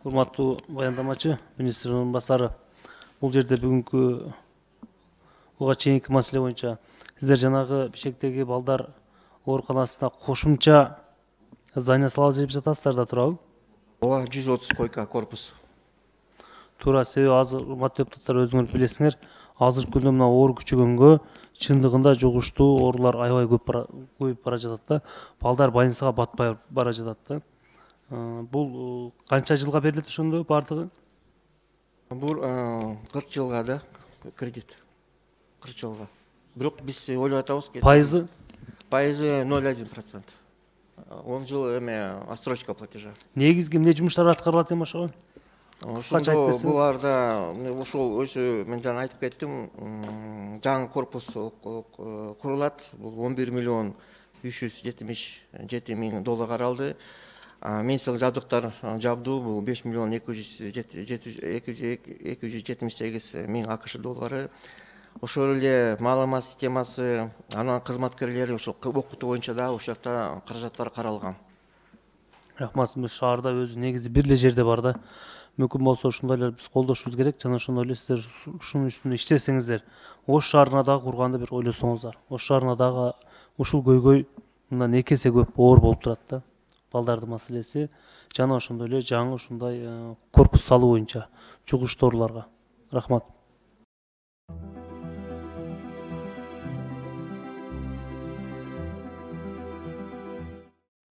Урматтуу баяндамачы, министрдин орун басары. Бул жерде бүгүнкү буга чейинки маселе боюнча сиздер жанагы Бишкектеги балдар ооруканасына кошумча здание салалы деп жатасыздар да, туурабы? Ооба, 130 койка корпус. Туура, себеби азыр урматтуу депутаттар өзүңөр билесиңер, азыркы күндө мына оор күчөгөнгө чындыгында жугуштуу оорулар аябай көбөйүп бара жатат да. Балдар больницага батпай бара жатат да. Бул канча жылга берилет ошондо бардыгы? Бул 40 жылга да кредит. 40 жылга. Бирок биз ойлоп атабыз. Пайызы? Пайызы 0,1%. 10 жыл эме отсрочка платежа. Негизги эмне жумуштар аткарылат эми ошого? Кыскача айтып берсеңиз. Буларда ошол өзү мен жана айтып кеттим, жаңы корпус курулат. Бул 11 миллион 377 миң доллар каралды. Медициналық жабдықтар жабдуу бул 5 миллион 278 миң АКШ доллары. Ошол эле маалымат системасы, анын кызматкерлери ошол окутуу боюнча да ошол жакта каражаттар каралган. Рахмат, биз шаарда өзү негизи бир эле жерде бар да. Мүмкүн болсо ушундай эле биз колдошубуз керек, жана ошондой эле сиздер ушунун үстүнө иштесеңиздер, Ош шаарына дагы курганды бир ойлосоңуздар. Ош шаарына дагы ушул көйгөй мындан 2 эсе көп оор болуп турат да. Балдардын маселеси жана ошондой эле жаңы ушундай корпус салуу боюнча жугуштуу ооруларга. Рахмат.